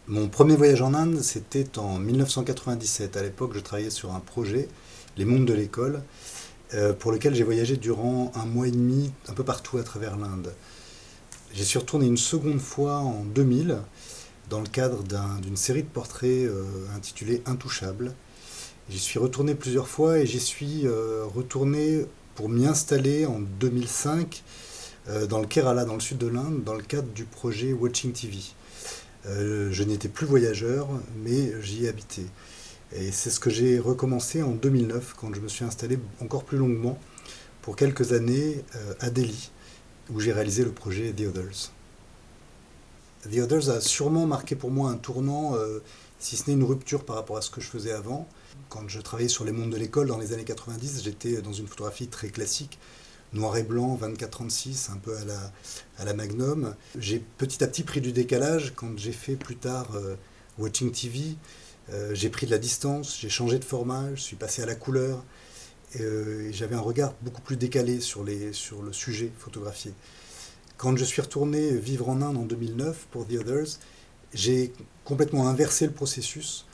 Mon premier voyage en Inde, c'était en 1997. À l'époque, je travaillais sur un projet, Les Mondes de l'école, pour lequel j'ai voyagé durant un mois et demi un peu partout à travers l'Inde. J'y suis retourné une seconde fois en 2000 dans le cadre d'une série de portraits intitulée Intouchable. J'y suis retourné plusieurs fois et j'y suis retourné pour m'y installer en 2005 dans le Kerala, dans le sud de l'Inde, dans le cadre du projet Watching TV. Je n'étais plus voyageur, mais j'y habitais. Et c'est ce que j'ai recommencé en 2009, quand je me suis installé encore plus longuement pour quelques années à Delhi, où j'ai réalisé le projet The Others. The Others a sûrement marqué pour moi un tournant, si ce n'est une rupture par rapport à ce que je faisais avant. Quand je travaillais sur les mondes de l'école dans les années 90, j'étais dans une photographie très classique, noir et blanc, 24-36, un peu à la Magnum. J'ai petit à petit pris du décalage quand j'ai fait plus tard Watching TV. J'ai pris de la distance, j'ai changé de format, je suis passé à la couleur. Et j'avais un regard beaucoup plus décalé sur le sujet photographié. Quand je suis retourné vivre en Inde en 2009 pour The Others, j'ai complètement inversé le processus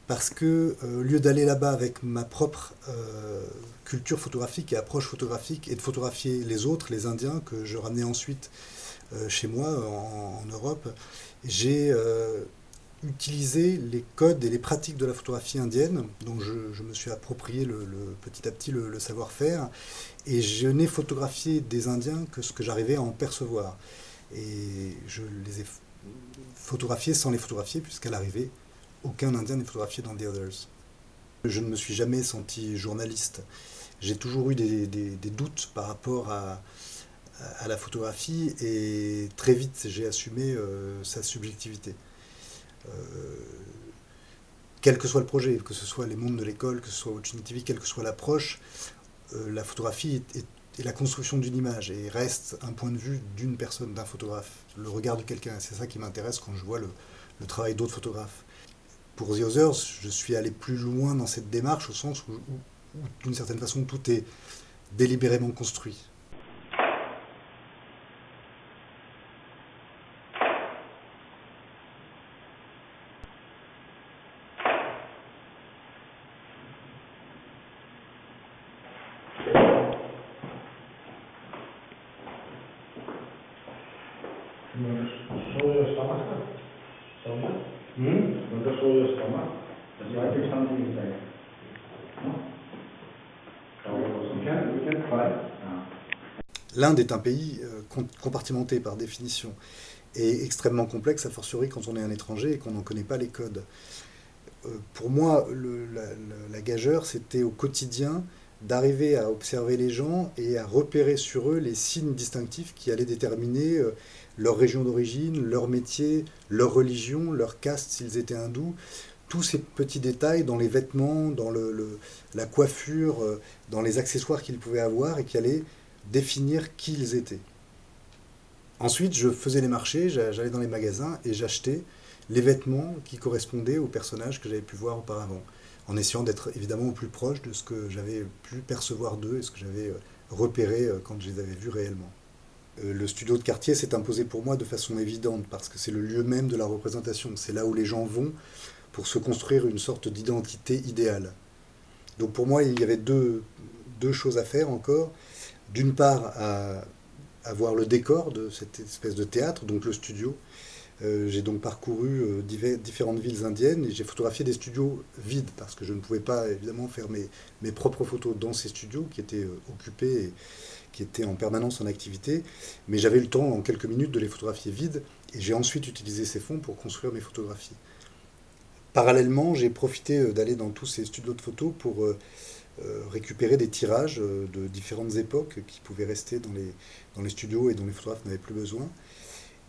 parce que au lieu d'aller là-bas avec ma propre culture photographique et approche photographique et de photographier les autres, les Indiens, que je ramenais ensuite chez moi en Europe, j'ai utilisé les codes et les pratiques de la photographie indienne, dont je me suis approprié petit à petit le savoir-faire, et je n'ai photographié des Indiens que ce que j'arrivais à en percevoir. Et je les ai photographiés sans les photographier, puisqu'à l'arrivée, aucun Indien n'est photographié dans The Others. Je ne me suis jamais senti journaliste. J'ai toujours eu des doutes par rapport à la photographie, et très vite j'ai assumé sa subjectivité. Euh, Quel que soit le projet, que ce soit les mondes de l'école, que ce soit Watching TV, quelle que soit l'approche, la photographie est la construction d'une image et reste un point de vue d'une personne, d'un photographe, le regard de quelqu'un. C'est ça qui m'intéresse quand je vois le travail d'autres photographes. Pour The Others, je suis allé plus loin dans cette démarche au sens où d'une certaine façon, tout est délibérément construit. Soy stomach, stomach. When the soy stomach, I think something is there. No? We can try. L'Inde est un pays compartimenté par définition et extrêmement complexe, a fortiori quand on est un étranger et qu'on n'en connaît pas les codes. Pour moi, la gageure, c'était au quotidien d'arriver à observer les gens et à repérer sur eux les signes distinctifs qui allaient déterminer leur région d'origine, leur métier, leur religion, leur caste s'ils étaient hindous. Tous ces petits détails dans les vêtements, dans la coiffure, dans les accessoires qu'ils pouvaient avoir et qui allaient définir qui ils étaient. Ensuite, je faisais les marchés, j'allais dans les magasins et j'achetais les vêtements qui correspondaient aux personnages que j'avais pu voir auparavant, en essayant d'être évidemment au plus proche de ce que j'avais pu percevoir d'eux et ce que j'avais repéré quand je les avais vus réellement. Le studio de quartier s'est imposé pour moi de façon évidente parce que c'est le lieu même de la représentation, c'est là où les gens vont pour se construire une sorte d'identité idéale. Donc pour moi, il y avait deux choses à faire encore. D'une part, à voir le décor de cette espèce de théâtre, donc le studio. J'ai donc parcouru différentes villes indiennes et j'ai photographié des studios vides parce que je ne pouvais pas évidemment faire mes propres photos dans ces studios qui étaient occupés et qui étaient en permanence en activité. Mais j'avais le temps en quelques minutes de les photographier vides et j'ai ensuite utilisé ces fonds pour construire mes photographies. Parallèlement, j'ai profité d'aller dans tous ces studios de photos pour récupérer des tirages de différentes époques qui pouvaient rester dans les studios et dont les photographes n'avaient plus besoin.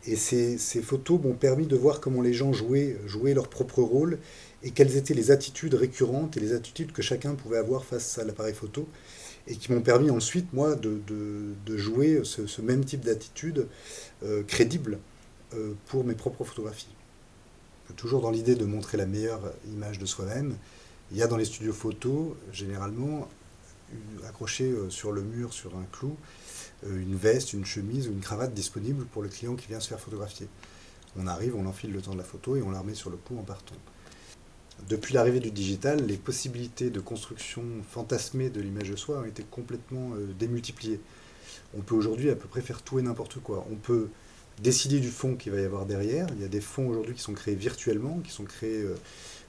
Et ces photos m'ont permis de voir comment les gens jouaient leur propre rôle et quelles étaient les attitudes récurrentes et les attitudes que chacun pouvait avoir face à l'appareil photo et qui m'ont permis ensuite, moi, de jouer ce même type d'attitude crédible pour mes propres photographies. Toujours dans l'idée de montrer la meilleure image de soi-même, il y a dans les studios photos, généralement, accroché sur le mur, sur un clou, une veste, une chemise ou une cravate disponible pour le client qui vient se faire photographier. On arrive, on enfile le temps de la photo et on la remet sur le cou en partant. Depuis l'arrivée du digital, les possibilités de construction fantasmée de l'image de soi ont été complètement démultipliées. On peut aujourd'hui à peu près faire tout et n'importe quoi. On peut décider du fond qu'il va y avoir derrière. Il y a des fonds aujourd'hui qui sont créés virtuellement, qui sont créés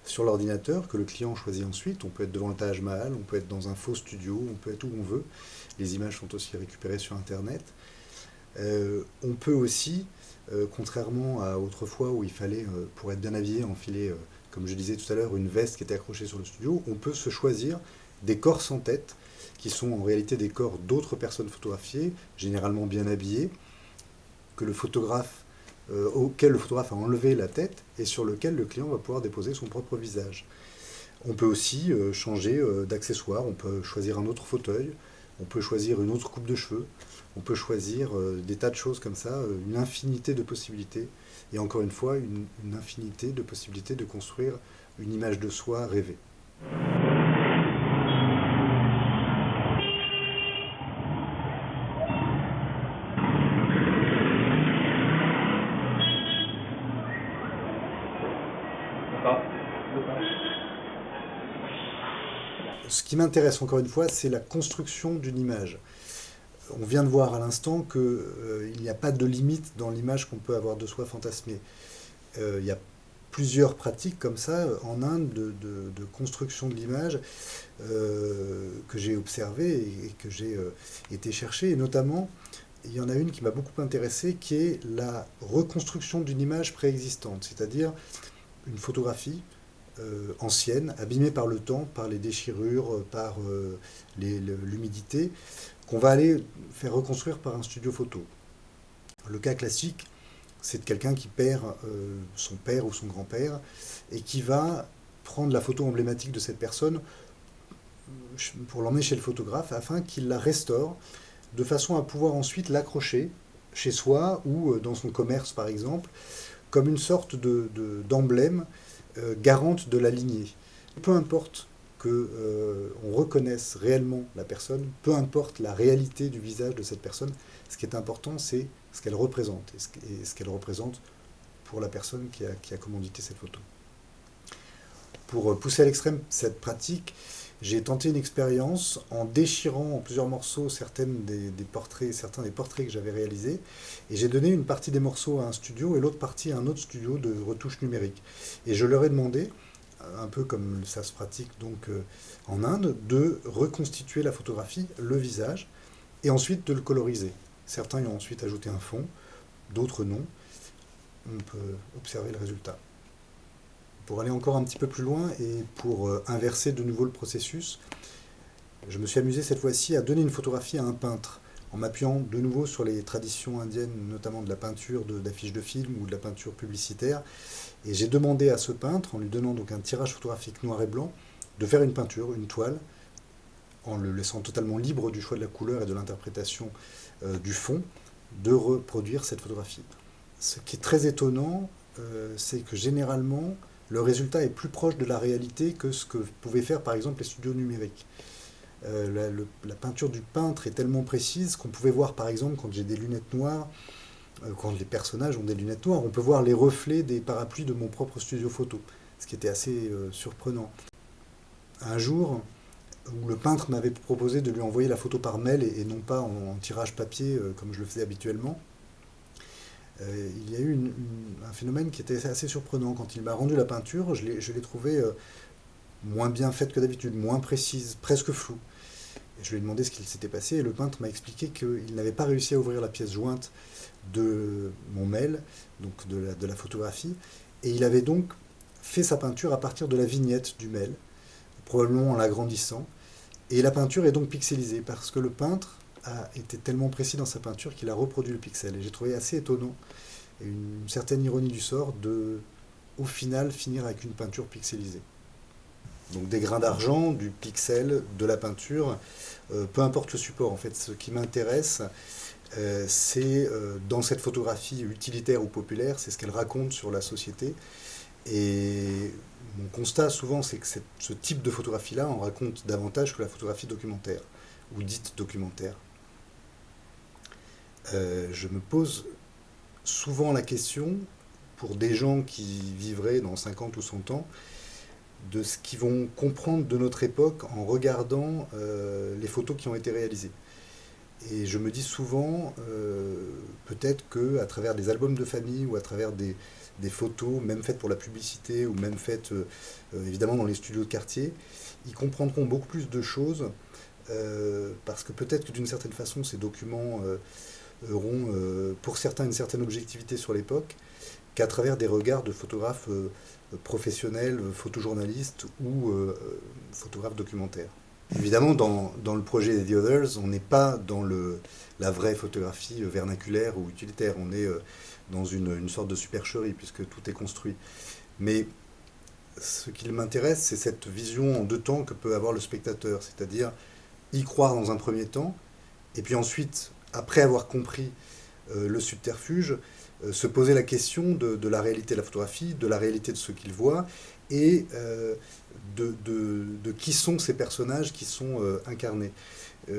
sur l'ordinateur, que le client choisit ensuite. On peut être devant le Taj Mahal, on peut être dans un faux studio, on peut être où on veut. Les images sont aussi récupérées sur Internet. On peut aussi, contrairement à autrefois où il fallait, pour être bien habillé, enfiler, comme je disais tout à l'heure, une veste qui était accrochée sur le studio, on peut se choisir des corps sans tête, qui sont en réalité des corps d'autres personnes photographiées, généralement bien habillées, que auquel le photographe a enlevé la tête et sur lequel le client va pouvoir déposer son propre visage. On peut aussi changer d'accessoire, on peut choisir un autre fauteuil, on peut choisir une autre coupe de cheveux, on peut choisir des tas de choses comme ça, une infinité de possibilités, et encore une fois, une infinité de possibilités de construire une image de soi rêvée. Ce qui m'intéresse encore une fois, c'est la construction d'une image. On vient de voir à l'instant qu'il n'y a pas de limite dans l'image qu'on peut avoir de soi fantasmée. Il y a plusieurs pratiques comme ça en Inde de construction de l'image que j'ai observées et que j'ai été chercher. Et notamment, il y en a une qui m'a beaucoup intéressé, qui est la reconstruction d'une image préexistante, c'est-à-dire une photographie ancienne, abîmée par le temps, par les déchirures, par l'humidité, qu'on va aller faire reconstruire par un studio photo. Le cas classique, c'est de quelqu'un qui perd son père ou son grand-père et qui va prendre la photo emblématique de cette personne pour l'emmener chez le photographe afin qu'il la restaure de façon à pouvoir ensuite l'accrocher chez soi ou dans son commerce par exemple, comme une sorte d'emblème garante de la lignée. Peu importe qu'on reconnaisse réellement la personne, peu importe la réalité du visage de cette personne, ce qui est important, c'est ce qu'elle représente, et ce qu'elle représente pour la personne qui a commandité cette photo. Pour pousser à l'extrême cette pratique, j'ai tenté une expérience en déchirant en plusieurs morceaux certains des portraits que j'avais réalisés, et j'ai donné une partie des morceaux à un studio et l'autre partie à un autre studio de retouche numérique. Et je leur ai demandé, un peu comme ça se pratique donc en Inde, de reconstituer la photographie, le visage, et ensuite de le coloriser. Certains y ont ensuite ajouté un fond, d'autres non. On peut observer le résultat. Pour aller encore un petit peu plus loin et pour inverser de nouveau le processus, je me suis amusé cette fois-ci à donner une photographie à un peintre, en m'appuyant de nouveau sur les traditions indiennes, notamment de la peinture d'affiches de films ou de la peinture publicitaire. Et j'ai demandé à ce peintre, en lui donnant donc un tirage photographique noir et blanc, de faire une peinture, une toile, en le laissant totalement libre du choix de la couleur et de l'interprétation du fond, de reproduire cette photographie. Ce qui est très étonnant, c'est que généralement, le résultat est plus proche de la réalité que ce que pouvaient faire par exemple les studios numériques. La peinture du peintre est tellement précise qu'on pouvait voir par exemple quand j'ai des lunettes noires, quand les personnages ont des lunettes noires, on peut voir les reflets des parapluies de mon propre studio photo, ce qui était assez surprenant. Un jour où le peintre m'avait proposé de lui envoyer la photo par mail et non pas en tirage papier comme je le faisais habituellement, il y a eu un phénomène qui était assez surprenant. Quand il m'a rendu la peinture, je l'ai trouvée moins bien faite que d'habitude, moins précise, presque floue. Et je lui ai demandé ce qu'il s'était passé et le peintre m'a expliqué qu'il n'avait pas réussi à ouvrir la pièce jointe de mon mail, donc de la photographie, et il avait donc fait sa peinture à partir de la vignette du mail, probablement en l'agrandissant, et la peinture est donc pixelisée parce que le peintre a été tellement précis dans sa peinture qu'il a reproduit le pixel. Et j'ai trouvé assez étonnant, et une certaine ironie du sort, au final, finir avec une peinture pixelisée. Donc des grains d'argent, du pixel, de la peinture, peu importe le support. En fait, ce qui m'intéresse, c'est dans cette photographie utilitaire ou populaire, c'est ce qu'elle raconte sur la société. Et mon constat souvent, c'est que ce type de photographie-là en raconte davantage que la photographie documentaire, ou dite documentaire. Je me pose souvent la question, pour des gens qui vivraient dans 50 ou 100 ans, de ce qu'ils vont comprendre de notre époque en regardant les photos qui ont été réalisées. Et je me dis souvent, peut-être qu'à travers des albums de famille ou à travers des photos, même faites pour la publicité ou même faites évidemment dans les studios de quartier, ils comprendront beaucoup plus de choses parce que peut-être que d'une certaine façon ces documents auront pour certains une certaine objectivité sur l'époque qu'à travers des regards de photographes professionnels, photojournalistes ou photographes documentaires. Évidemment, dans le projet The Others, on n'est pas dans la vraie photographie vernaculaire ou utilitaire. On est dans une sorte de supercherie, puisque tout est construit. Mais ce qui m'intéresse, c'est cette vision en deux temps que peut avoir le spectateur, c'est-à-dire y croire dans un premier temps, et puis ensuite, après avoir compris le subterfuge, se poser la question de la réalité de la photographie, de la réalité de ce qu'il voit, et de qui sont ces personnages qui sont incarnés.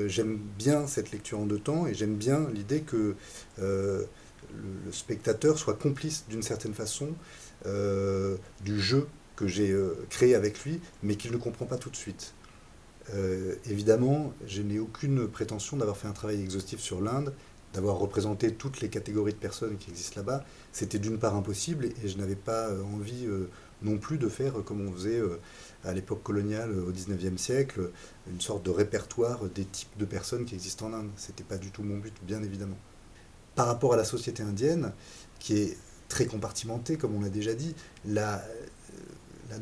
J'aime bien cette lecture en deux temps, et j'aime bien l'idée que le spectateur soit complice d'une certaine façon du jeu que j'ai créé avec lui, mais qu'il ne comprend pas tout de suite. Évidemment, je n'ai aucune prétention d'avoir fait un travail exhaustif sur l'Inde, d'avoir représenté toutes les catégories de personnes qui existent là-bas. C'était d'une part impossible et je n'avais pas envie non plus de faire comme on faisait à l'époque coloniale au XIXe siècle, une sorte de répertoire des types de personnes qui existent en Inde. C'était pas du tout mon but, bien évidemment. Par rapport à la société indienne, qui est très compartimentée, comme on l'a déjà dit, la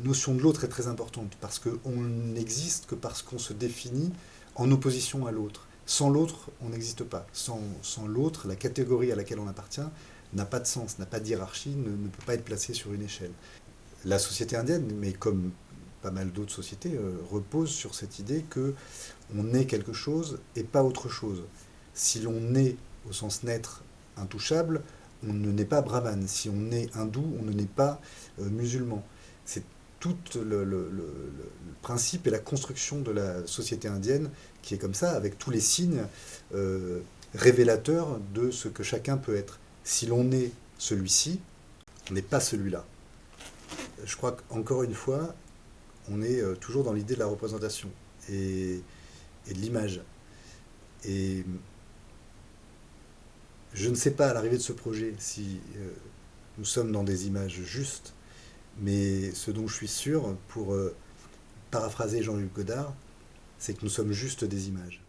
notion de l'autre est très importante, parce qu'on n'existe que parce qu'on se définit en opposition à l'autre. Sans l'autre, on n'existe pas. Sans l'autre, la catégorie à laquelle on appartient n'a pas de sens, n'a pas de hiérarchie, ne peut pas être placée sur une échelle. La société indienne, mais comme pas mal d'autres sociétés, repose sur cette idée qu'on est quelque chose et pas autre chose. Si l'on est, au sens naître, intouchable, on ne naît pas brahmane. Si on est hindou, on ne naît pas musulman. C'est tout le principe et la construction de la société indienne qui est comme ça, avec tous les signes révélateurs de ce que chacun peut être. Si l'on est celui-ci, on n'est pas celui-là. Je crois qu'encore une fois, on est toujours dans l'idée de la représentation et de l'image. Et je ne sais pas à l'arrivée de ce projet si nous sommes dans des images justes, mais ce dont je suis sûr, pour paraphraser Jean-Luc Godard, c'est que nous sommes juste des images.